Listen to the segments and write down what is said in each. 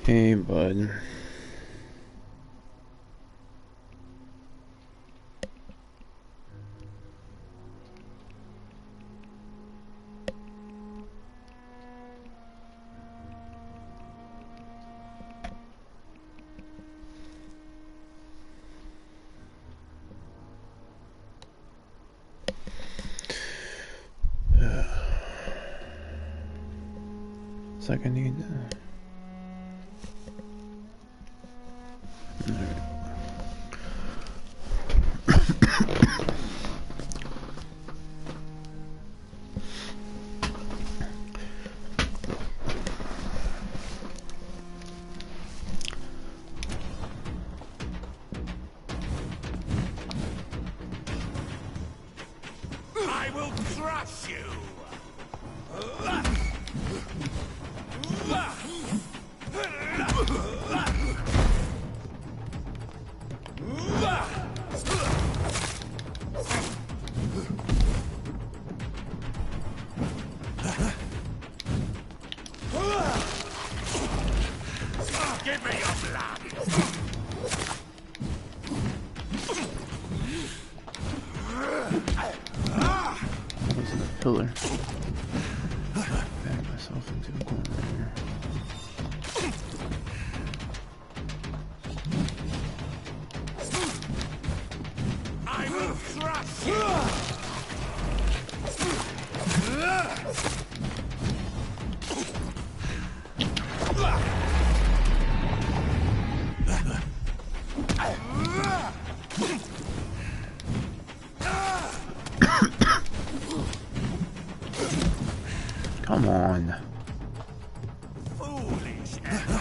Hey, bud. It's like I need... I will crush you! Give me your blood! I was in a pillar. Back myself into a corner here. I will crush you! Come on. Foolish Echo.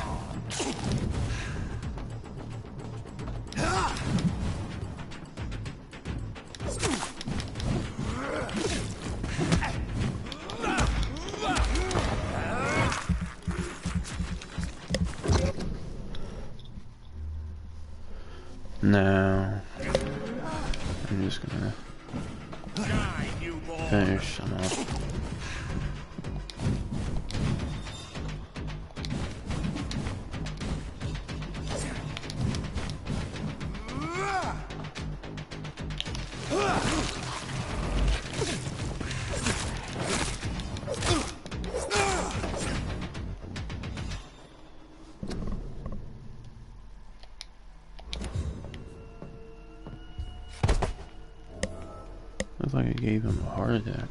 No. I'm just gonna Die, newborn. finish them up. Looks like I gave him a heart attack.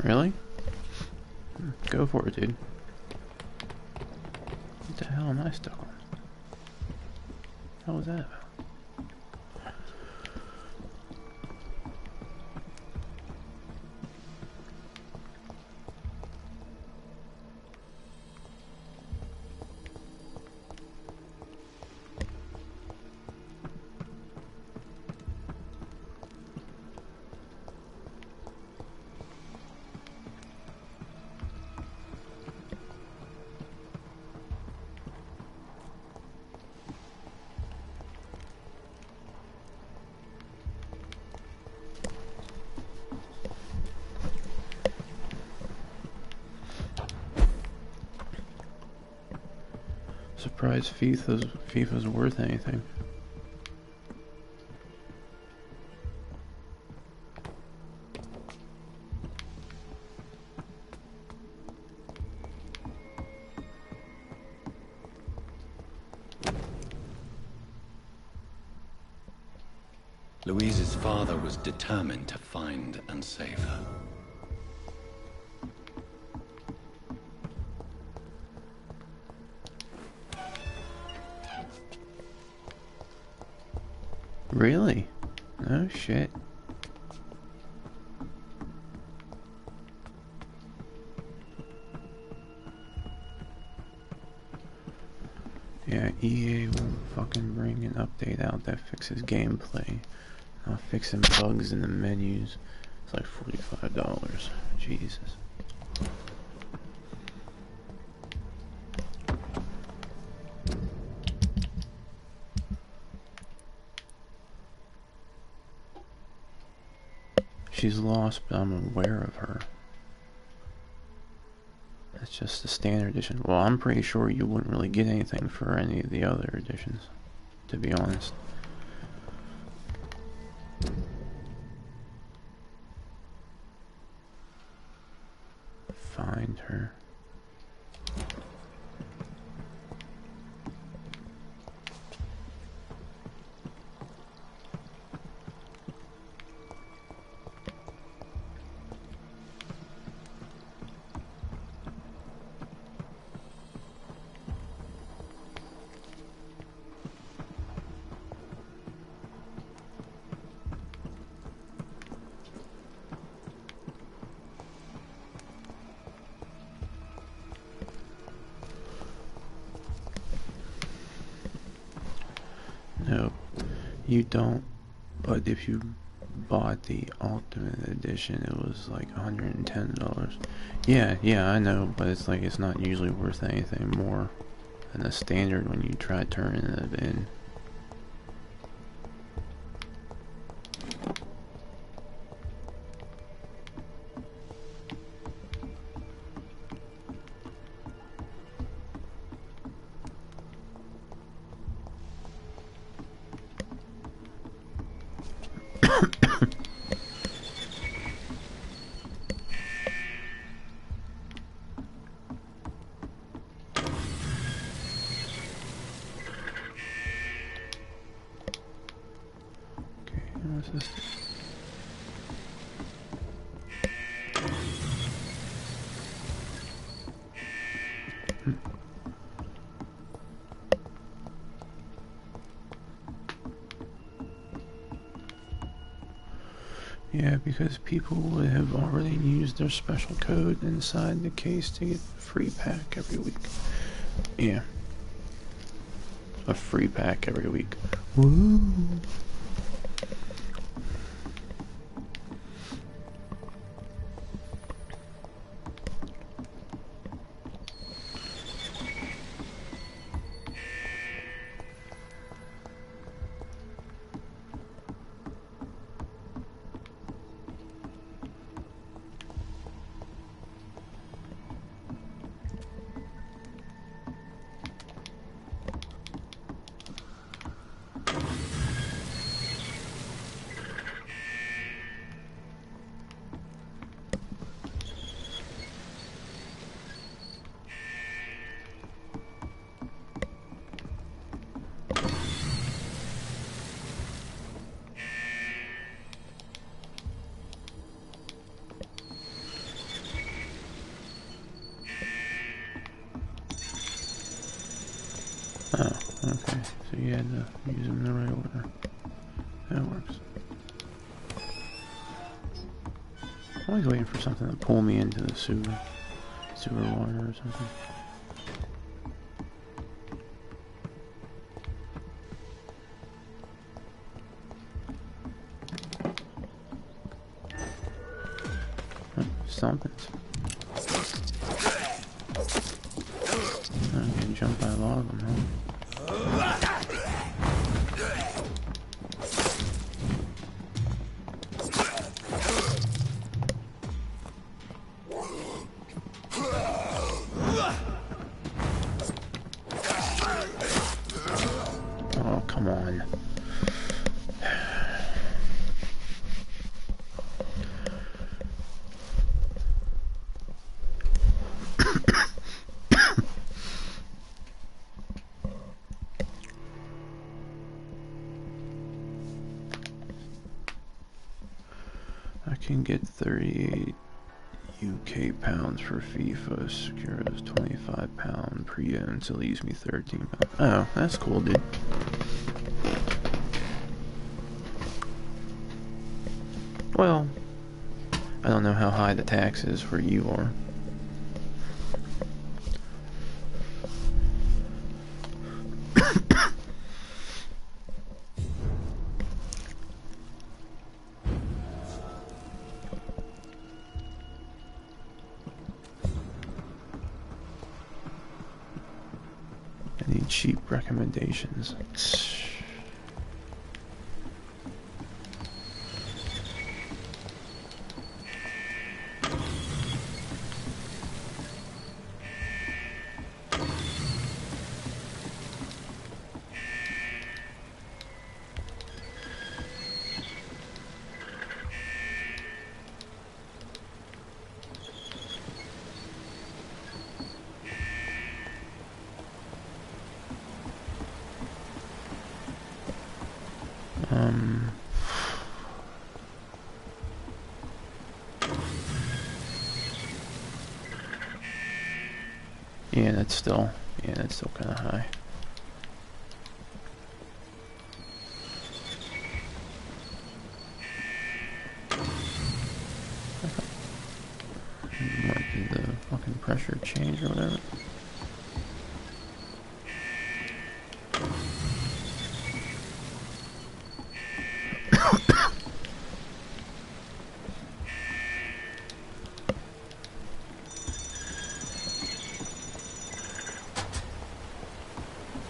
Really? Go for it, dude. What the hell am I stuck on? How was that about? Surprised FIFA's worth anything. Louise's father was determined to find and save her. Really? Oh shit. Yeah, EA won't fucking bring an update out that fixes gameplay. Not fixing bugs in the menus. It's like $45. Jesus. She's lost, but I'm aware of her. That's just the standard edition. Well, I'm pretty sure you wouldn't really get anything for any of the other editions, to be honest. Find her. No, you don't. But if you bought the Ultimate Edition, it was like $110. Yeah, I know, but it's like it's not usually worth anything more than the standard when you try turning it in. What's this? Yeah, because people would have already used their special code inside the case to get a free pack every week. Yeah. A free pack every week. Woo! Oh, okay. So you had to use them in the right order. That works. I'm always waiting for something to pull me into the sewer water or something. Oh, something's. I'm getting jumped by a lot of them, huh? Oh, come on. I can get 38 UK pounds for FIFA, secures 25 pound pre-owned, so leaves me 13 pounds. Oh, that's cool, dude. Well, I don't know how high the tax is where you are. cheap recommendations. Yeah, that's still kind of high. What, did the fucking pressure change or whatever?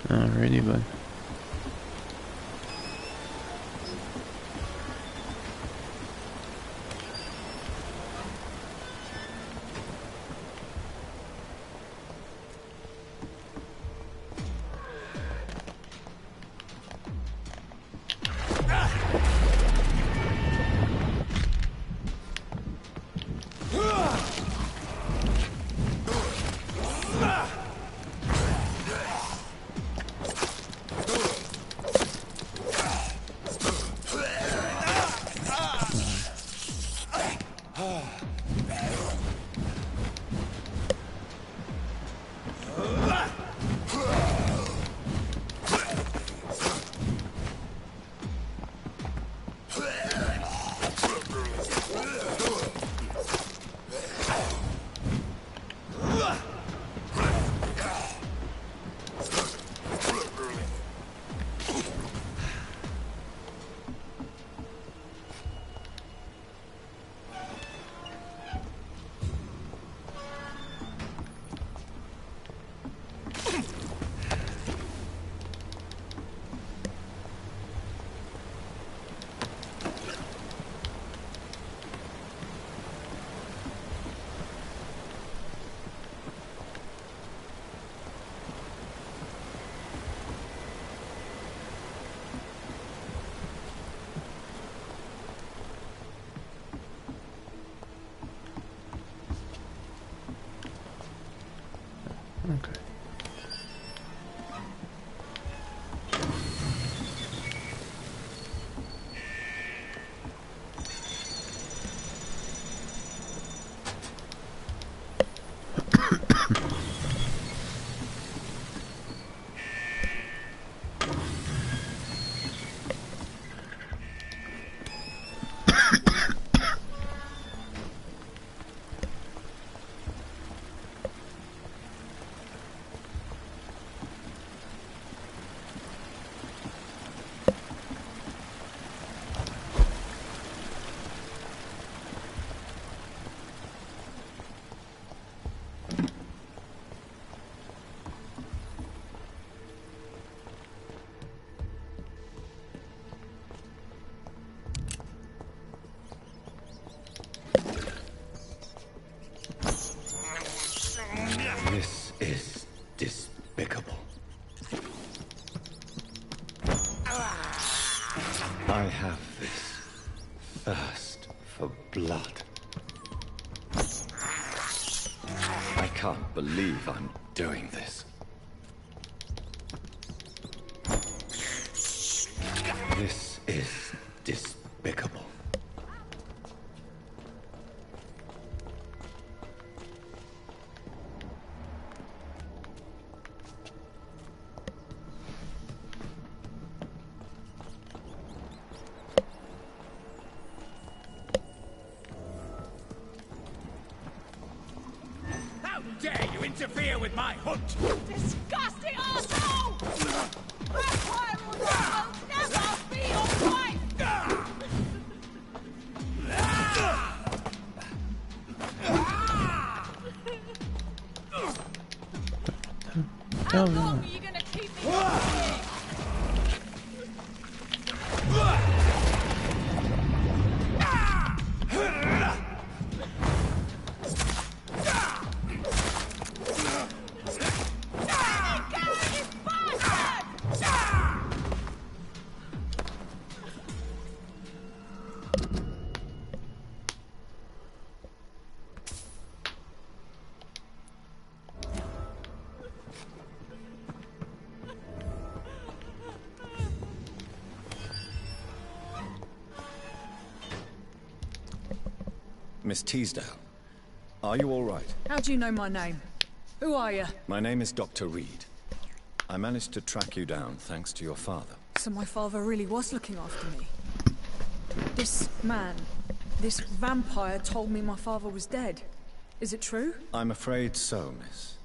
Alrighty, bud. Okay. This is despicable. I have this thirst for blood. I can't believe I'm doing this. This is despicable. How dare you interfere with my hunt? Disgusting arsehole! Vampire will never be your wife! How long are you gonna keep me Miss Teasdale, are you all right? How do you know my name? Who are you? My name is Dr. Reed. I managed to track you down thanks to your father. So my father really was looking after me. This man, this vampire told me my father was dead. Is it true? I'm afraid so, miss.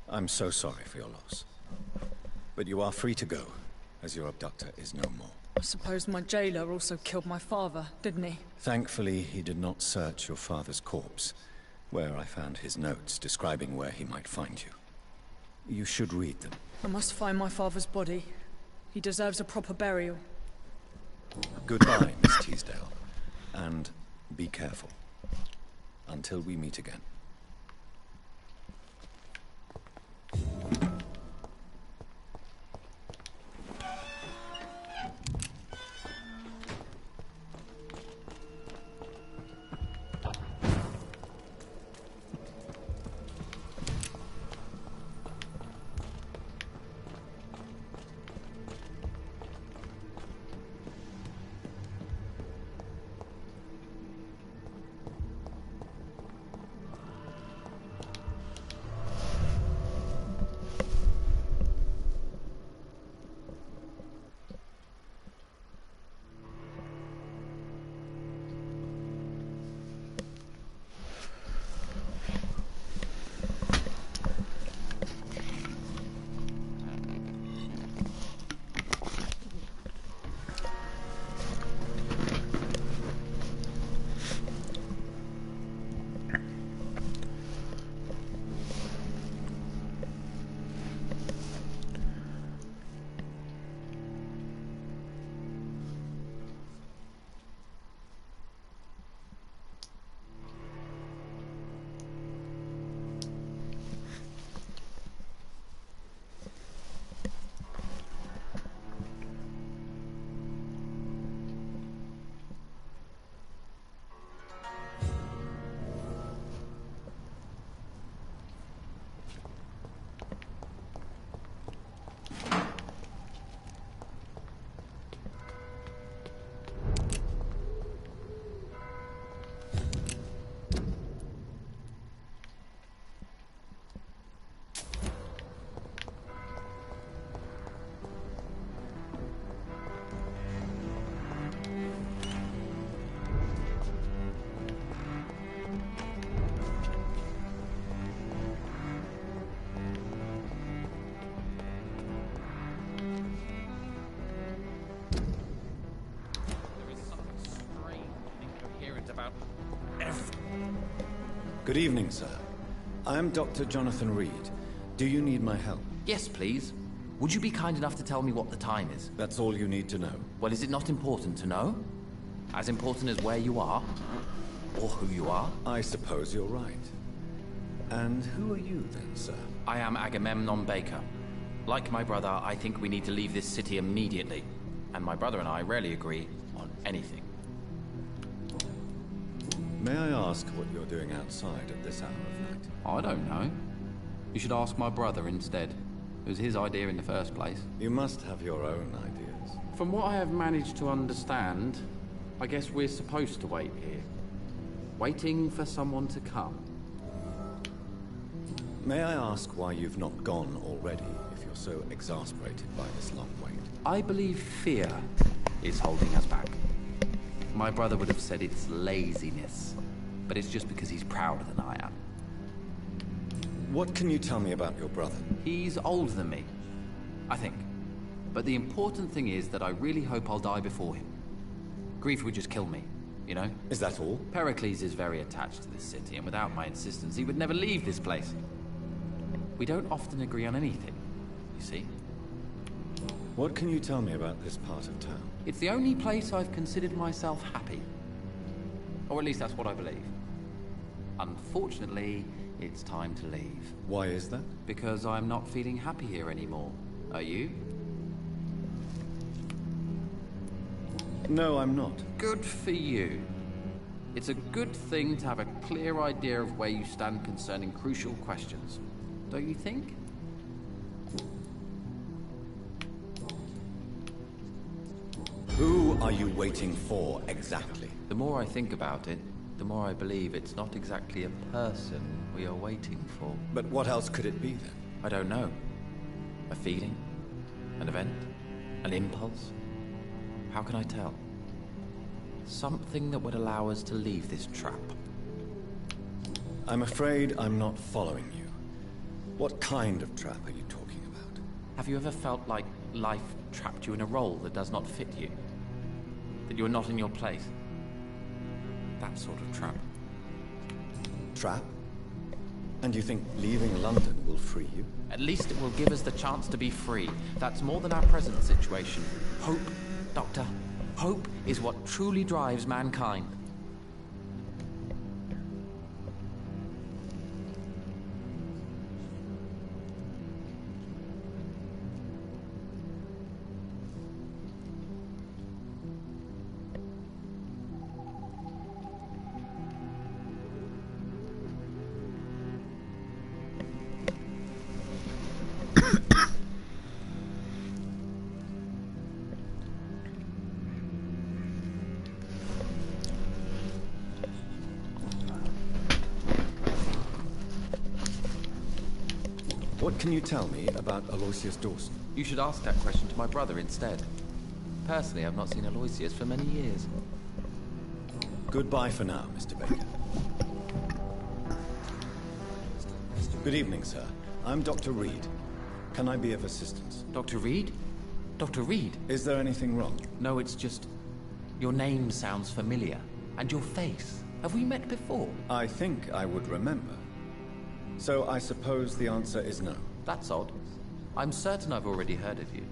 I'm so sorry for your loss. But you are free to go, as your abductor is no more. I suppose my jailer also killed my father, didn't he? Thankfully, he did not search your father's corpse, where I found his notes describing where he might find you. You should read them. I must find my father's body. He deserves a proper burial. Goodbye, Miss Teasdale. And be careful. Until we meet again. Good evening, sir. I am Dr. Jonathan Reed. Do you need my help? Yes, please. Would you be kind enough to tell me what the time is? That's all you need to know. Well, is it not important to know? As important as where you are? Or who you are? I suppose you're right. And who are you then, sir? I am Agamemnon Baker. Like my brother, I think we need to leave this city immediately. And my brother and I rarely agree on anything. May I ask what you're doing outside at this hour of night? I don't know. You should ask my brother instead. It was his idea in the first place. You must have your own ideas. From what I have managed to understand, I guess we're supposed to wait here. Waiting for someone to come. May I ask why you've not gone already, if you're so exasperated by this long wait? I believe fear is holding us back. My brother would have said it's laziness, but it's just because he's prouder than I am. What can you tell me about your brother? He's older than me, I think. But the important thing is that I really hope I'll die before him. Grief would just kill me, you know? Is that all? Pericles is very attached to this city, and without my insistence, he would never leave this place. We don't often agree on anything, you see? What can you tell me about this part of town? It's the only place I've considered myself happy. Or at least that's what I believe. Unfortunately, it's time to leave. Why is that? Because I'm not feeling happy here anymore. Are you? No, I'm not. Good for you. It's a good thing to have a clear idea of where you stand concerning crucial questions. Don't you think? Who are you waiting for, exactly? The more I think about it, the more I believe it's not exactly a person we are waiting for. But what else could it be, then? I don't know. A feeling? An event? An impulse? How can I tell? Something that would allow us to leave this trap. I'm afraid I'm not following you. What kind of trap are you talking about? Have you ever felt like life trapped you in a role that does not fit you? That you're not in your place? That sort of trap. Trap? And you think leaving London will free you? At least it will give us the chance to be free. That's more than our present situation. Hope, Doctor. Hope is what truly drives mankind. What can you tell me about Aloysius Dawson? You should ask that question to my brother instead. Personally, I've not seen Aloysius for many years. Goodbye for now, Mr. Baker. Good evening, sir. I'm Dr. Reed. Can I be of assistance? Dr. Reed? Dr. Reed? Is there anything wrong? No, it's just... your name sounds familiar. And your face. Have we met before? I think I would remember. So I suppose the answer is no. That's odd. I'm certain I've already heard of you.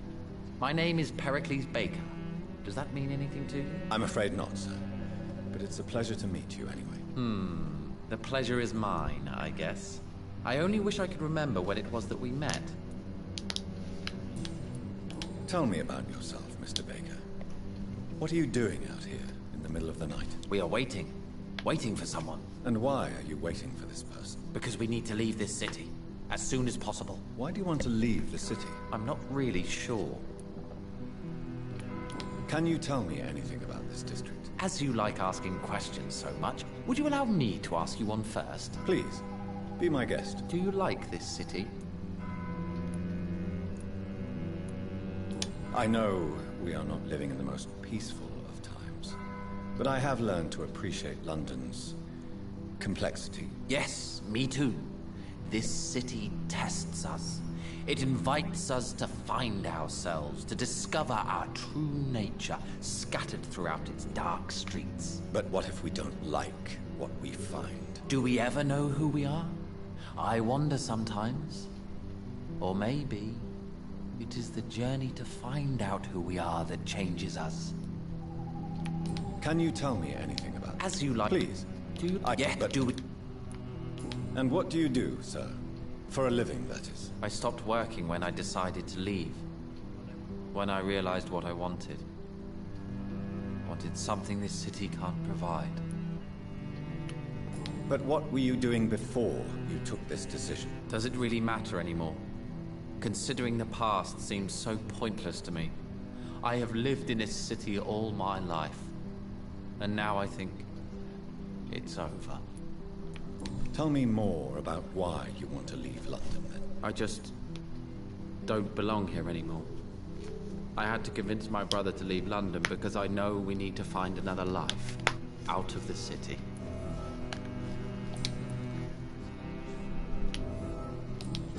My name is Pericles Baker. Does that mean anything to you? I'm afraid not, sir. But it's a pleasure to meet you anyway. The pleasure is mine, I guess. I only wish I could remember when it was that we met. Tell me about yourself, Mr. Baker. What are you doing out here in the middle of the night? We are waiting. Waiting for someone. And why are you waiting for this person? Because we need to leave this city. As soon as possible. Why do you want to leave the city? I'm not really sure. Can you tell me anything about this district? As you like asking questions so much, would you allow me to ask you one first? Please, be my guest. Do you like this city? I know we are not living in the most peaceful of times, but I have learned to appreciate London's complexity. Yes, me too. This city tests us. It invites us to find ourselves, to discover our true nature, scattered throughout its dark streets. But what if we don't like what we find? Do we ever know who we are? I wonder sometimes. Or maybe it is the journey to find out who we are that changes us. Can you tell me anything about it? As you like. Please. Do you? Yeah, but... do it. And what do you do, sir? For a living, that is. I stopped working when I decided to leave. When I realized what I wanted. Wanted something this city can't provide. But what were you doing before you took this decision? Does it really matter anymore? Considering the past seems so pointless to me. I have lived in this city all my life. And now I think it's over. Tell me more about why you want to leave London, then. I just don't belong here anymore. I had to convince my brother to leave London because I know we need to find another life out of the city.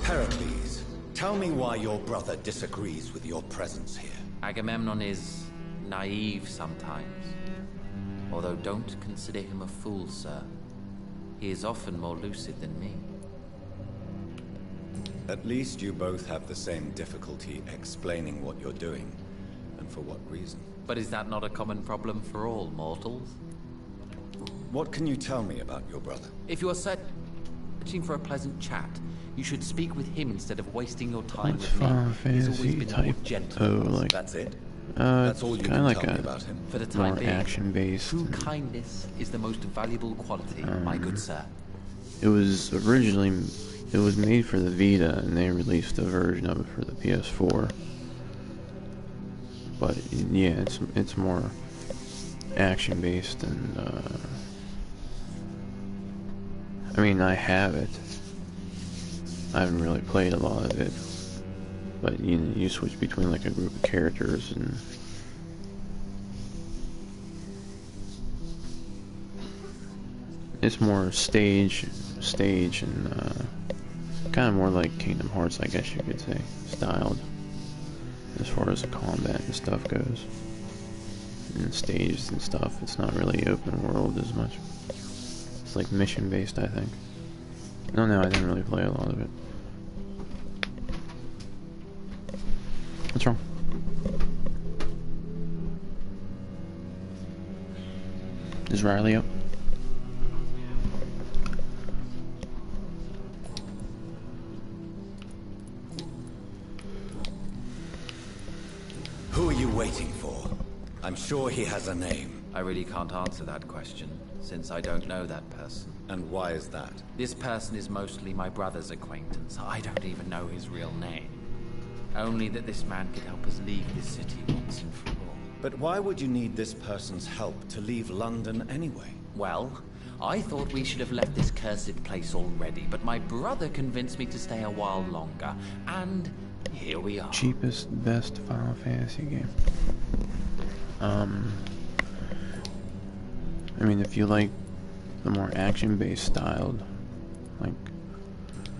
Pericles, tell me why your brother disagrees with your presence here. Agamemnon is naive sometimes. Although don't consider him a fool, sir. He is often more lucid than me. At least you both have the same difficulty explaining what you're doing, and for what reason. But is that not a common problem for all mortals? What can you tell me about your brother? If you are searching for a pleasant chat, you should speak with him instead of wasting your time What's with me. Final He's always Fantasy been type? more gentle. Oh, like That's it? That's all you kind can of tell like me a about him? For the time more being, action based. true kindness is the most valuable quality, my good sir. It was made for the Vita, and they released a version of it for the PS4. But yeah, it's more action based and I mean, I have it. I haven't really played a lot of it, but you switch between like a group of characters, and it's more stage, and kind of more like Kingdom Hearts, I guess you could say, styled as far as the combat and stuff goes, and stages and stuff. It's not really open world as much. It's like mission based, I think. No, I didn't really play a lot of it. What's wrong? Is Riley up? Who are you waiting for? I'm sure he has a name. I really can't answer that question, since I don't know that person. And why is that? This person is mostly my brother's acquaintance. I don't even know his real name. Only that this man could help us leave this city once and for all. But why would you need this person's help to leave London anyway? Well, I thought we should have left this cursed place already, but my brother convinced me to stay a while longer, and here we are. Cheapest, best Final Fantasy game. I mean, if you like the more action-based styled, like,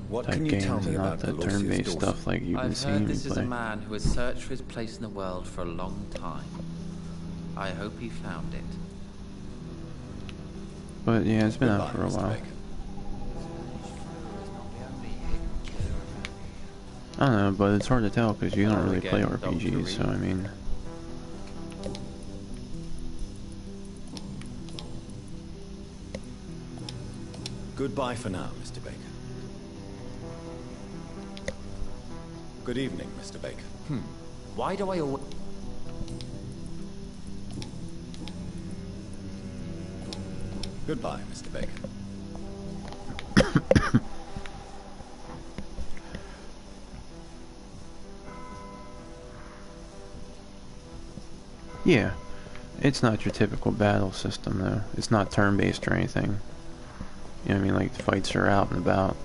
What type can you games, tell me and about not the Galosia's turn-based daughter? stuff like you've been I've seeing heard me this is play. a man who has searched for his place in the world for a long time. I hope he found it. But yeah, it's been out Goodbye, for a Mr. while. Baker. I don't know, but it's hard to tell because you don't Hello really play again, Dr. RPGs, Reed. so I mean... Goodbye for now, Mr. Baker. Good evening, Mr. Baker. Why do I always... Goodbye, Mr. Baker. Yeah, it's not your typical battle system though. It's not turn-based or anything. You know what I mean? Like, the fights are out and about,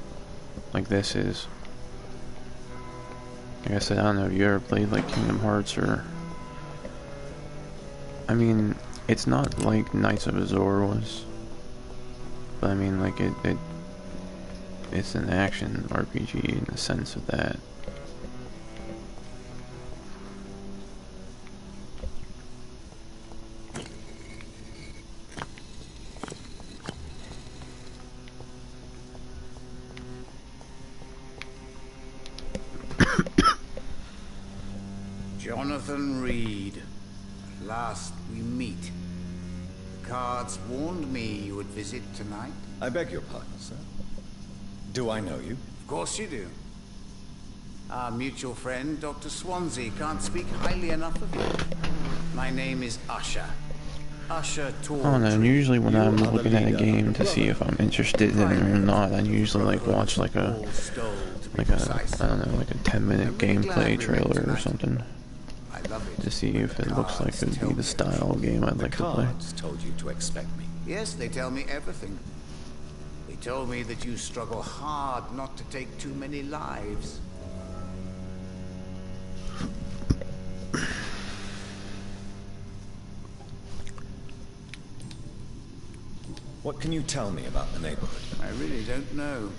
like this is. Like I said, I don't know if you ever played like Kingdom Hearts or... I mean, it's not like Knights of Azure was. But I mean, like, it's an action RPG in the sense of that. Jonathan Reed. At last we meet. The cards warned me you would visit tonight. I beg your pardon, sir. Do I know you? Of course you do. Our mutual friend, Dr. Swansea, can't speak highly enough of you. My name is Usher. Usher Tall. I don't know, and usually when You I'm are the looking at a leader game of the to see if I'm interested in it or not, I usually like watch like a I don't know, like a 10-minute gameplay trailer or something I love it. to see if it looks like it would be the style of game I'd The like to play. cards told you to expect me. Yes, they tell me everything. They told me that you struggle hard not to take too many lives. What can you tell me about the neighborhood? I really don't know.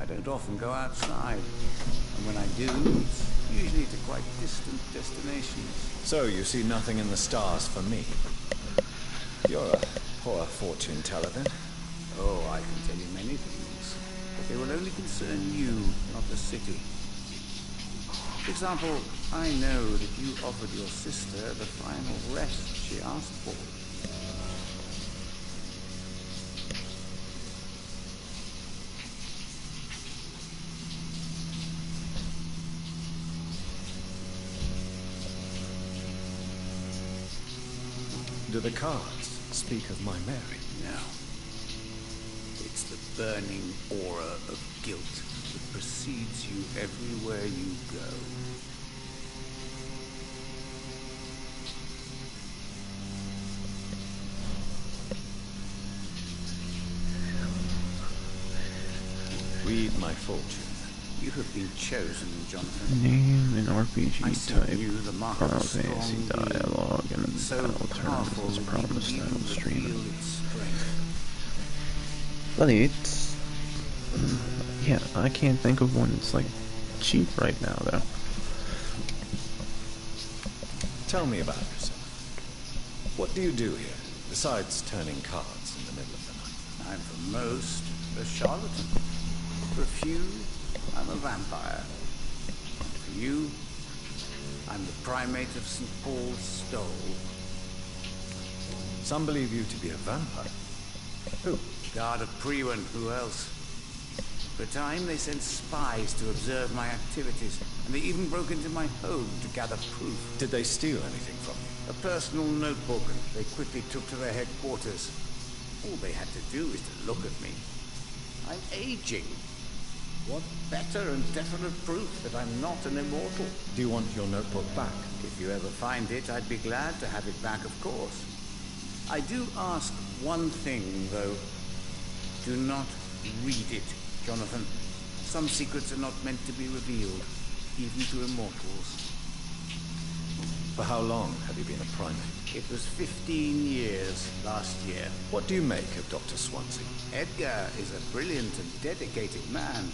I don't often go outside. And when I do, it's usually to quite distant destinations. So you see nothing in the stars for me. You're a poor fortune teller then. Oh, I can tell you many things. But they will only concern you, not the city. For example, I know that you offered your sister the final rest she asked for. Do the cards speak of my Mary? No. It's the burning aura of guilt that precedes you everywhere you go. Read my fortune. You have been chosen, Jonathan. Name an I RPG send type. you the mark Final of strong Fantasy will, dialogue and so battle terms powerful as that promised. you I can will even stream reveal it. its strength. Buddy, it's... Yeah, I can't think of one that's, like, cheap right now, though. Tell me about yourself. What do you do here, besides turning cards in the middle of the night? I'm for most a charlatan. For a few, I'm a vampire. And for you, I'm the primate of St. Paul's Stole. Some believe you to be a vampire. Who? Guard of Priwen, who else? For a time, they sent spies to observe my activities, and they even broke into my home to gather proof. Did they steal anything from you? A personal notebook they quickly took to their headquarters. All they had to do is to look at me. I'm aging. What better and definite proof that I'm not an immortal? Do you want your notebook back? If you ever find it, I'd be glad to have it back, of course. I do ask one thing, though. Do not read it, Jonathan. Some secrets are not meant to be revealed, even to immortals. For how long have you been a primate? It was 15 years last year. What do you make of Dr. Swansea? Edgar is a brilliant and dedicated man.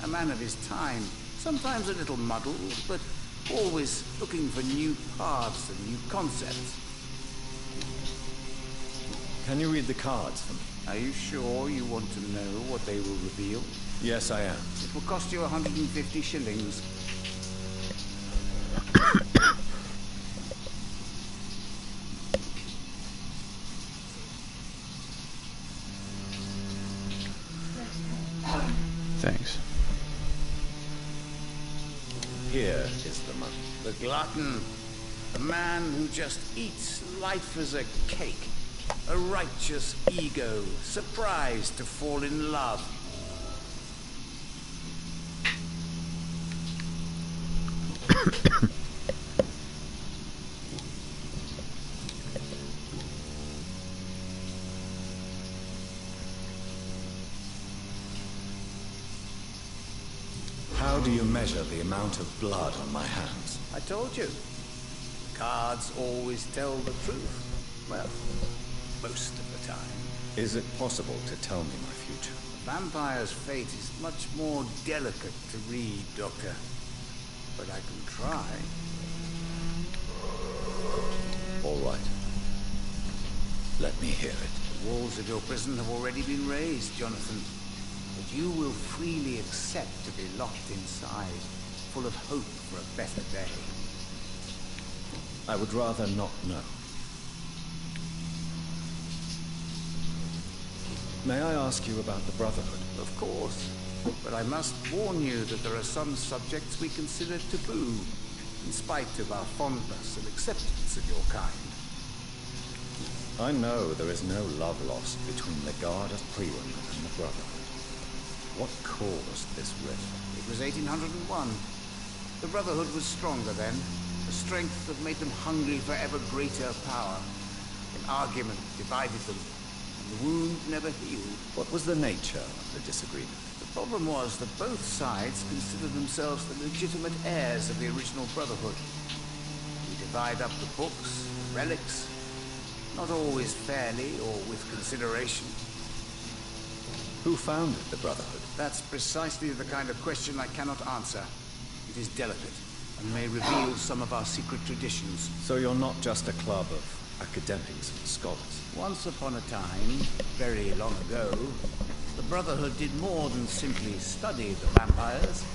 A man of his time. Sometimes a little muddled, but always looking for new paths and new concepts. Can you read the cards for me? Are you sure you want to know what they will reveal? Yes, I am. It will cost you 150 shillings. Thanks. Here is the money. The glutton. A man who just eats life as a cake. A righteous ego, surprised to fall in love. How do you measure the amount of blood on my hands? I told you. Cards always tell the truth. Well, most of the time. Is it possible to tell me my future? A vampire's fate is much more delicate to read, Doctor. But I can try. All right. Let me hear it. The walls of your prison have already been raised, Jonathan. But you will freely accept to be locked inside, full of hope for a better day. I would rather not know. May I ask you about the Brotherhood? Of course. But I must warn you that there are some subjects we consider taboo, in spite of our fondness and acceptance of your kind. I know there is no love lost between the Guard of Priwen and the Brotherhood. What caused this rift? It was 1801. The Brotherhood was stronger then, a strength that made them hungry for ever greater power. An argument divided them, and the wound never healed. What was the nature of the disagreement? The problem was that both sides considered themselves the legitimate heirs of the original Brotherhood. We divide up the books, relics, not always fairly or with consideration. Who founded the Brotherhood? That's precisely the kind of question I cannot answer. It is delicate, and may reveal some of our secret traditions. So you're not just a club of academics and scholars? Once upon a time, very long ago, the Brotherhood did more than simply study the vampires.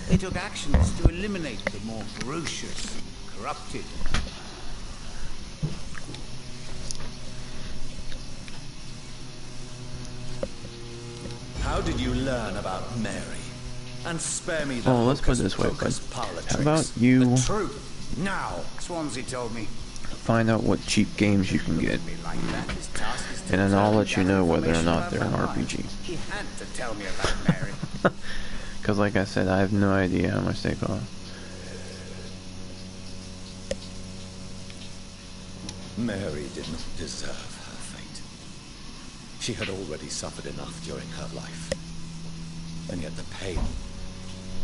They took actions to eliminate the more ferocious and corrupted. How did you learn about Mary? And spare me the let's put it this way, hocus bud. parlor How tricks. about you The truth, now! Swansea told me. find out what cheap games you can get, Me like that. His task is to and then I'll observe let you and know gather whether or information not they're an about my RPG. mind. He had to tell me about Mary. Because like I said, I have no idea how much they cost. Mary did not deserve her fate. She had already suffered enough during her life. And yet the pain,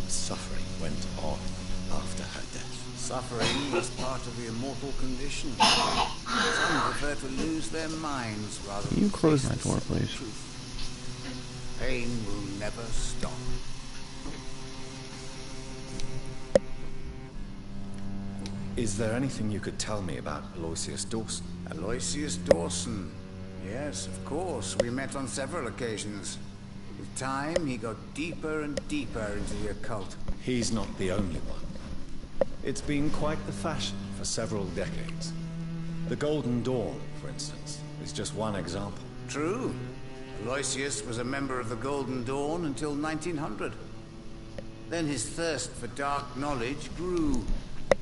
the suffering went on after her death. Suffering is part of the immortal condition. Some prefer to lose their minds rather Can than you close face my the door, simple please? truth. Pain will never stop. Is there anything you could tell me about Aloysius Dawson? Aloysius Dawson. Yes, of course. We met on several occasions. With time, he got deeper and deeper into the occult. He's not the only one. It's been quite the fashion for several decades. The Golden Dawn, for instance, is just one example. True. Aloysius was a member of the Golden Dawn until 1900. Then his thirst for dark knowledge grew.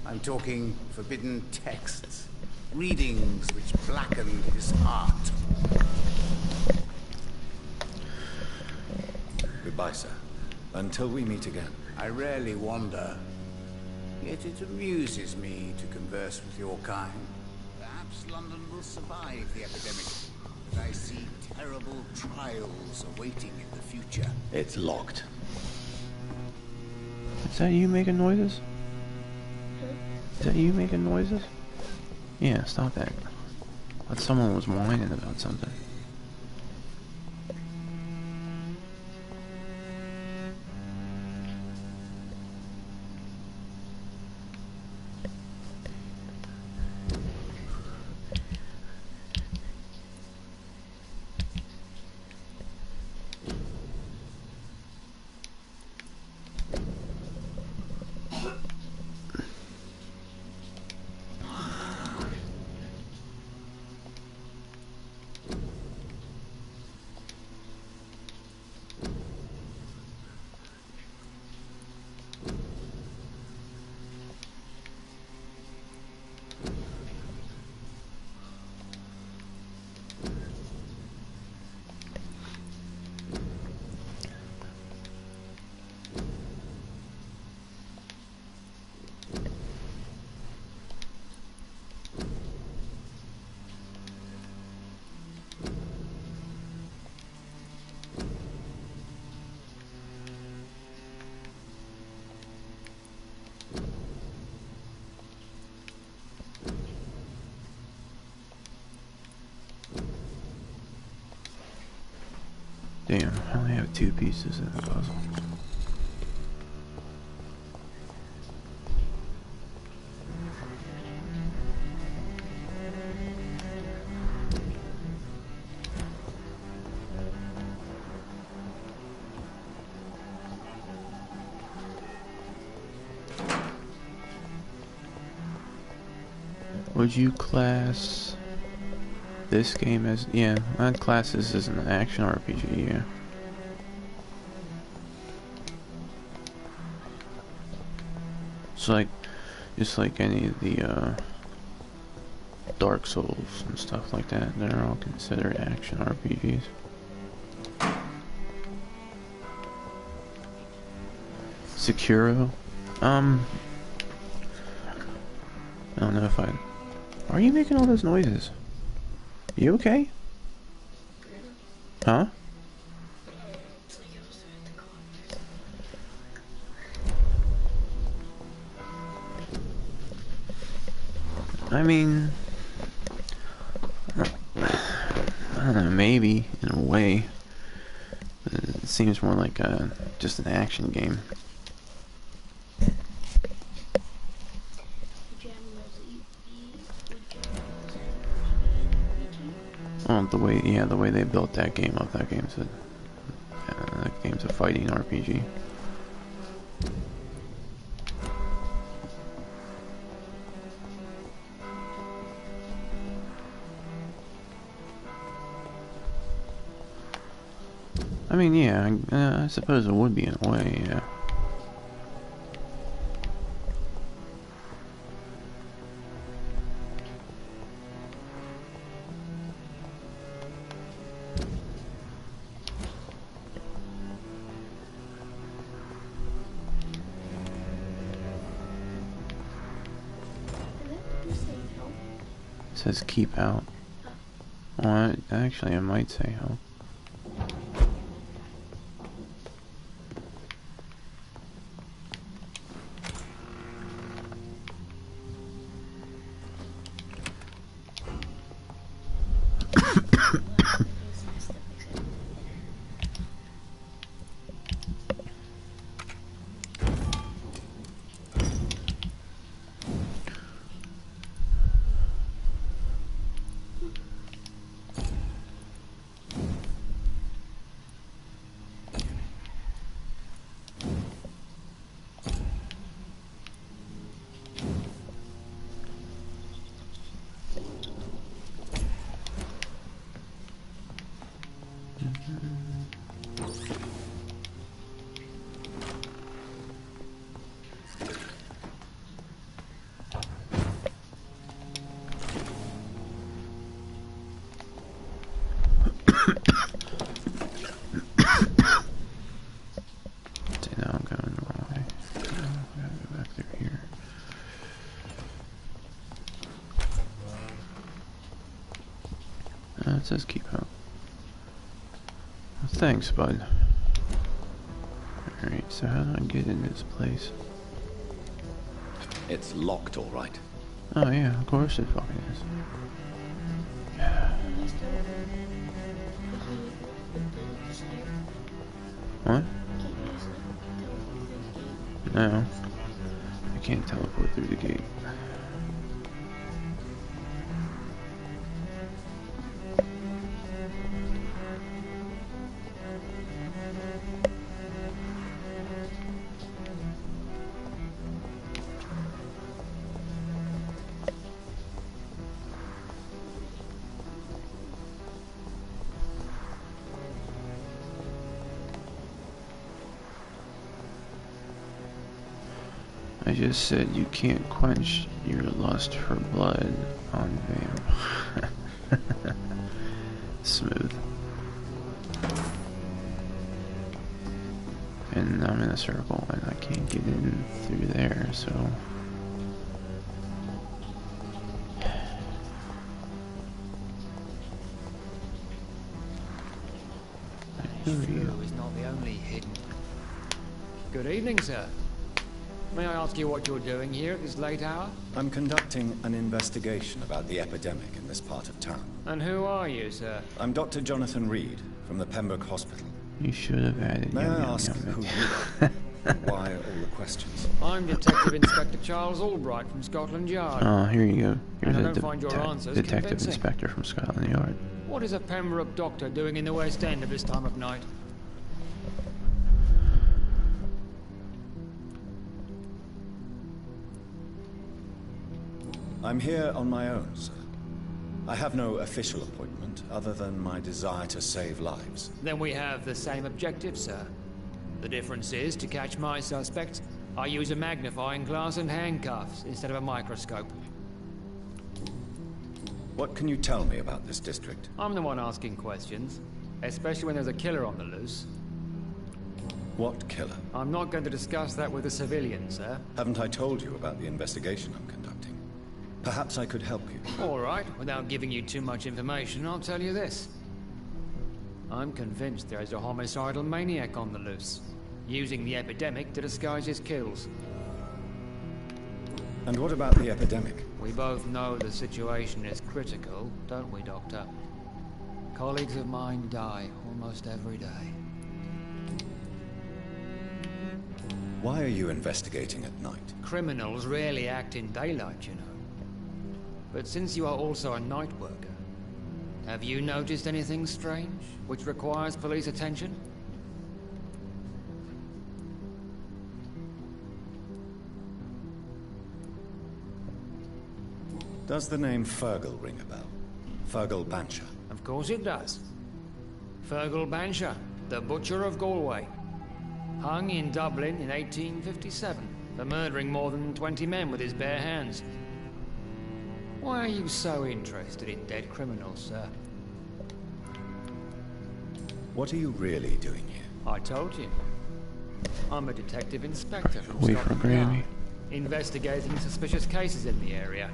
I'm talking forbidden texts, readings which blackened his heart. Goodbye, sir. Until we meet again. I rarely wander, yet it amuses me to converse with your kind. Perhaps London will survive the epidemic, but I see terrible trials awaiting in the future. It's locked. Is that you making noises? Is that you making noises? Yeah, stop that. I thought someone was whining about something. Damn, I only have 2 pieces of the puzzle. Would you class this game as... yeah, I'd class this as an action RPG, yeah. So like, just like any of the Dark Souls and stuff like that, they're all considered action RPGs. Sekiro? I don't know if I... Why are you making all those noises? You okay? Huh? I mean... I don't know, maybe, in a way. It seems more like just an action game. Oh, the way they built that game up. That game's a fighting RPG. I mean, yeah, I suppose it would be in a way, yeah. It says keep out. Well, actually, I might say help. Now I'm going the wrong way. Now I gotta go back through here. It says keep up. Well, thanks, bud. Alright, so how do I get in this place? It's locked, all right. Oh yeah, of course it fucking is. What? No. I can't teleport through the gate. I just said you can't quench your lust for blood on Vamp. Smooth. And I'm in a circle and I can't get in through there, so... Who are you? Is not the only hidden. Good evening, sir. May I ask you what you're doing here at this late hour? I'm conducting an investigation about the epidemic in this part of town. And who are you, sir? I'm Dr. Jonathan Reed from the Pembroke Hospital. You should have added May I yum, ask yum, who yum. you are? Why all the questions? I'm Detective Inspector Charles Albright from Scotland Yard. Oh, here you go. Here's And I a don't find your answers detective convincing. inspector from Scotland Yard. What is a Pembroke doctor doing in the West End at this time of night? I'm here on my own, sir. I have no official appointment other than my desire to save lives. Then we have the same objective, sir. The difference is, to catch my suspects, I use a magnifying glass and handcuffs instead of a microscope. What can you tell me about this district? I'm the one asking questions, especially when there's a killer on the loose. What killer? I'm not going to discuss that with a civilian, sir. Haven't I told you about the investigation I'm conducting? Perhaps I could help you. All right, without giving you too much information, I'll tell you this. I'm convinced there is a homicidal maniac on the loose, using the epidemic to disguise his kills. And what about the epidemic? We both know the situation is critical, don't we, Doctor? Colleagues of mine die almost every day. Why are you investigating at night? Criminals rarely act in daylight, you know. But since you are also a night worker, have you noticed anything strange, which requires police attention? Does the name Fergal ring a bell? Fergal Bancher. Of course it does. Fergal Bancher, the Butcher of Galway. Hung in Dublin in 1857 for murdering more than 20 men with his bare hands. Why are you so interested in dead criminals, sir? What are you really doing here? I told you. I'm a detective inspector from Wait for Scotland Grammy. Yard, investigating suspicious cases in the area.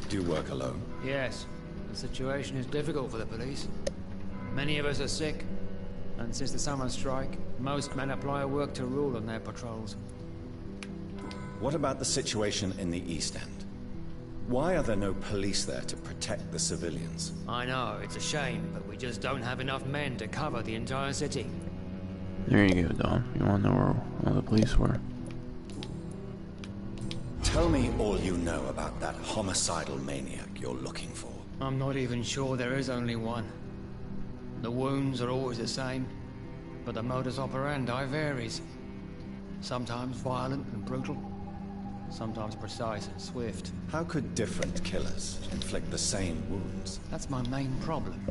Do you work alone? Yes, the situation is difficult for the police. Many of us are sick, and since the summer strike, most men apply a work to rule on their patrols. What about the situation in the East End? Why are there no police there to protect the civilians? I know, it's a shame, but we just don't have enough men to cover the entire city. There you go, Dom. You want to know where all the police were? Tell me all you know about that homicidal maniac you're looking for. I'm not even sure there is only one. The wounds are always the same, but the modus operandi varies. Sometimes violent and brutal, sometimes precise and swift. How could different killers inflict the same wounds? That's my main problem.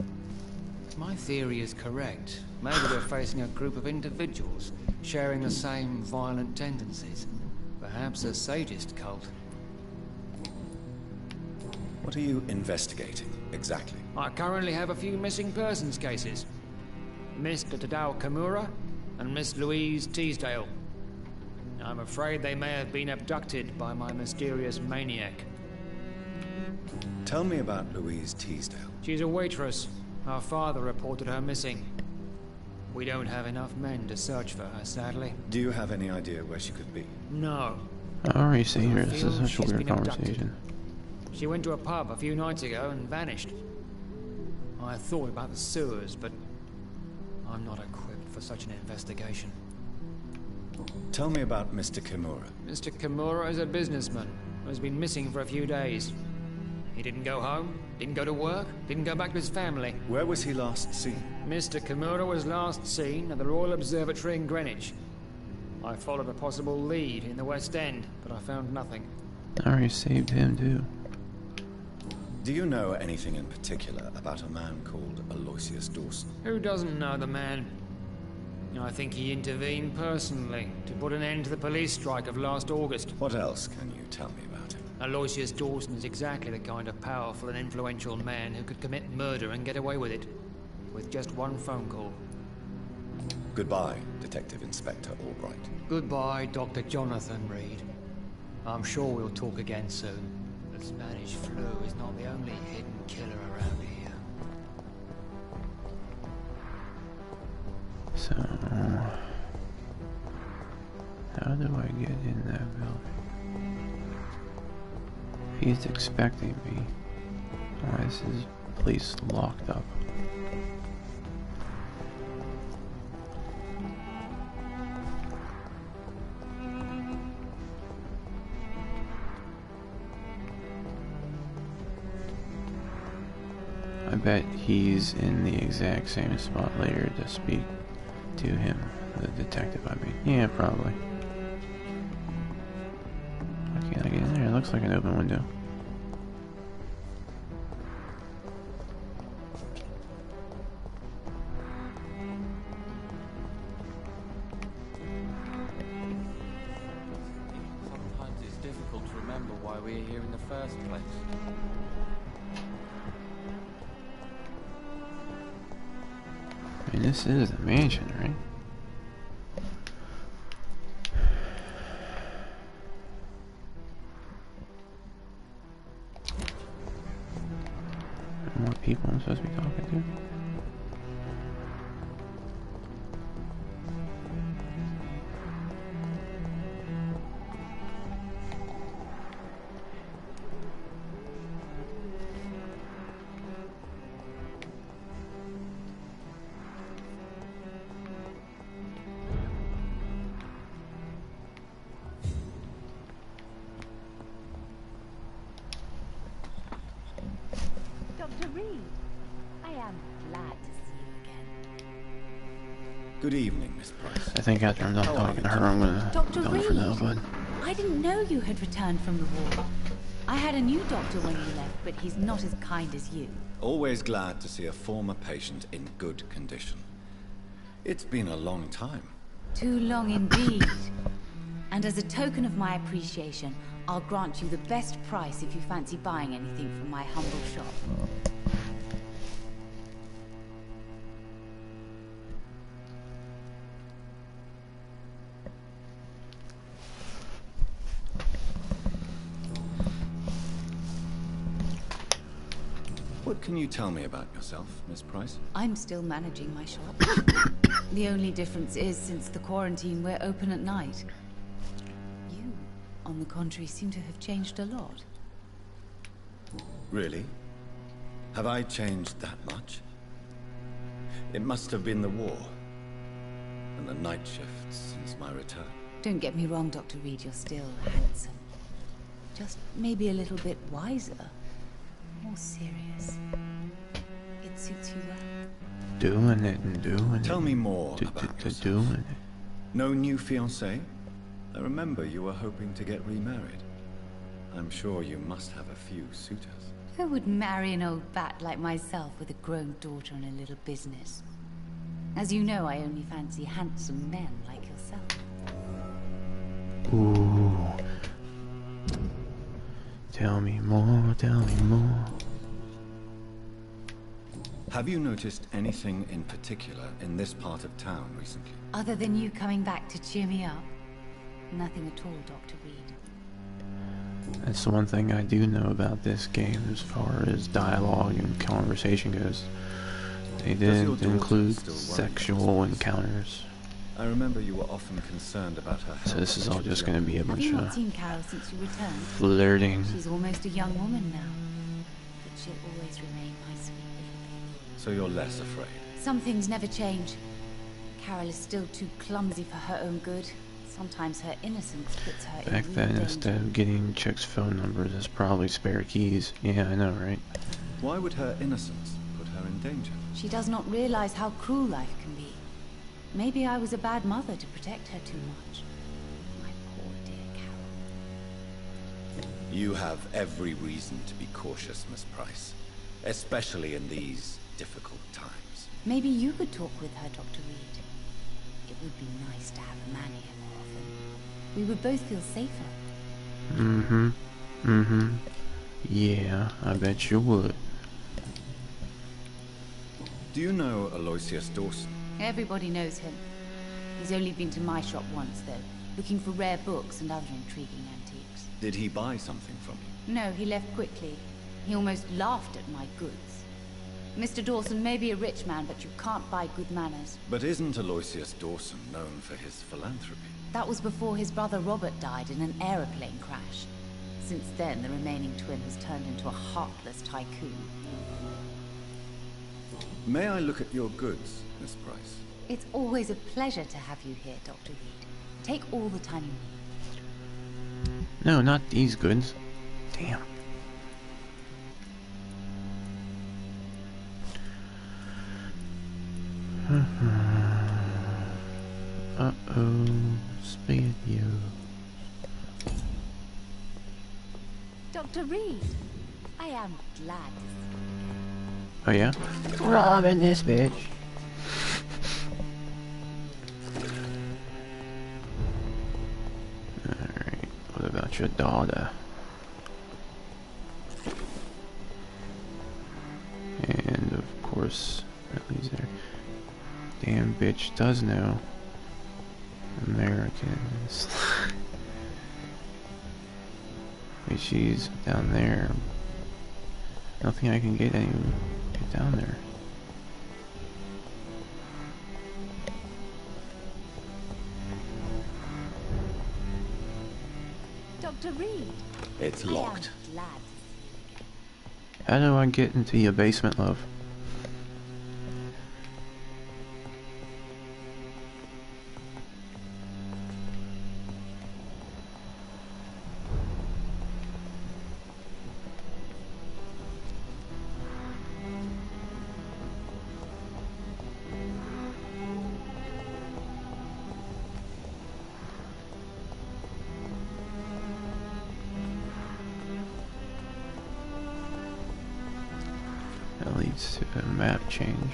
If my theory is correct, maybe we're facing a group of individuals sharing the same violent tendencies. Perhaps a sadist cult. What are you investigating, exactly? I currently have a few missing persons cases. Mr. Tadao Kimura and Miss Louise Teasdale. I'm afraid they may have been abducted by my mysterious maniac. Tell me about Louise Teasdale. She's a waitress. Our father reported her missing. We don't have enough men to search for her, sadly. Do you have any idea where she could be? No. I already see here. This is such a She's weird been abducted. conversation. She went to a pub a few nights ago and vanished. I thought about the sewers, but I'm not equipped for such an investigation. Tell me about Mr. Kimura. Mr. Kimura is a businessman who has been missing for a few days. He didn't go home, didn't go to work, didn't go back to his family. Where was he last seen? Mr. Kimura was last seen at the Royal Observatory in Greenwich. I followed a possible lead in the West End, but I found nothing. I already saved him too. Do you know anything in particular about a man called Aloysius Dawson? Who doesn't know the man? I think he intervened personally to put an end to the police strike of last August. What else can you tell me about him? Aloysius Dawson is exactly the kind of powerful and influential man who could commit murder and get away with it, with just one phone call. Goodbye, Detective Inspector Albright. Goodbye, Dr. Jonathan Reed. I'm sure we'll talk again soon. The Spanish flu is not the only hidden killer around here. So, how do I get in that building? He's expecting me. Why is his place locked up? I bet he's in the exact same spot later to speak to him, the detective, I mean. Yeah, probably. Why can't I get in there? It looks like an open window. Sometimes it's difficult to remember why we're here in the first place. I mean, this is the mansion, right? More people I'm supposed to be talking to? Dr. Reed, I am glad to see you again. Good evening, Miss Price. I think after I'm done talking to her, I'm gonna Dr. go for now, Reed. bud. I didn't know you had returned from the war. I had a new doctor when you left, but he's not as kind as you. Always glad to see a former patient in good condition. It's been a long time. Too long indeed. And as a token of my appreciation, I'll grant you the best price if you fancy buying anything from my humble shop. What can you tell me about yourself, Miss Price? I'm still managing my shop. The only difference is, since the quarantine, we're open at night. You, on the contrary, seem to have changed a lot. Really? Have I changed that much? It must have been the war and the night shifts since my return. Don't get me wrong, Dr. Reed, you're still handsome. Just maybe a little bit wiser. More serious. It suits you well. Doing it and doing it. Tell me more about yourself. Doing it. No new fiancé? I remember you were hoping to get remarried. I'm sure you must have a few suitors. Who would marry an old bat like myself with a grown daughter and a little business? As you know, I only fancy handsome men like yourself. Ooh. Tell me more, tell me more. Have you noticed anything in particular in this part of town recently? Other than you coming back to cheer me up? Nothing at all, Dr. Reed. That's the one thing I do know about this game as far as dialogue and conversation goes. They didn't include sexual encounters. I remember you were often concerned about her health. So this is all just going to be a Have bunch you not of seen Carol since you returned? flirting. She's almost a young woman now. But she'll always remain my sweet little baby. So you're less afraid. Some things never change. Carol is still too clumsy for her own good. Sometimes her innocence puts her Back in then, real instead danger. of getting chicks' phone numbers, it's probably spare keys. Yeah, I know, right? Why would her innocence put her in danger? She does not realize how cruel life can be. Maybe I was a bad mother to protect her too much. My poor dear Carol. You have every reason to be cautious, Miss Price. Especially in these difficult times. Maybe you could talk with her, Dr. Reed. It would be nice to have a man here more often. We would both feel safer. Yeah, I bet you would. Do you know Aloysius Dawson? Everybody knows him. He's only been to my shop once, though, looking for rare books and other intriguing antiques. Did he buy something from you? No, he left quickly. He almost laughed at my goods. Mr. Dawson may be a rich man, but you can't buy good manners. But isn't Aloysius Dawson known for his philanthropy? That was before his brother Robert died in an aeroplane crash. Since then, the remaining twin has turned into a heartless tycoon. May I look at your goods, Miss Price? It's always a pleasure to have you here, Dr. Reed. Take all the time you need. No, not these goods. Damn. Uh-oh. Spaghetti. Dr. Reed, I am glad to see you. Oh yeah? Robbing this bitch. Alright, what about your daughter? And of course, at least there. Damn bitch does know Americans. Wait, she's down there. Nothing I can get down there. Dr. Reed, It's locked. I am glad to see you again. How do I get into your basement, love? That leads to a map change,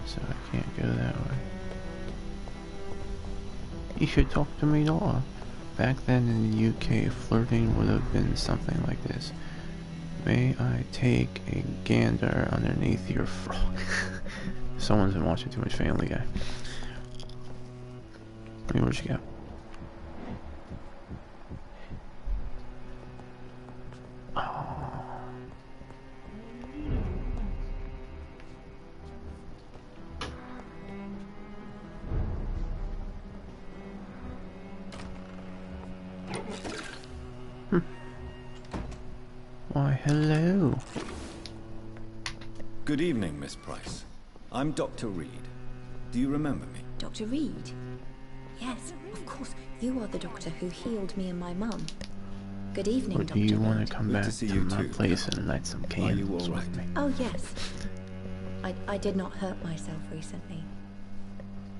so I can't go that way. You should talk to me, daughter. Back then in the UK, flirting would have been something like this. May I take a gander underneath your frock? Someone's been watching too much Family Guy. Hey, where'd you go? Why, hello. Good evening, Miss Price. I'm Dr. Reed. Do you remember me? Dr. Reed? Yes, of course. You are the doctor who healed me and my mum. Good evening, Or Dr. do you want Reed. to come Good back to to, see you my too, place Carol. and light some Are you candles all with right? me? Oh, yes. I did not hurt myself recently.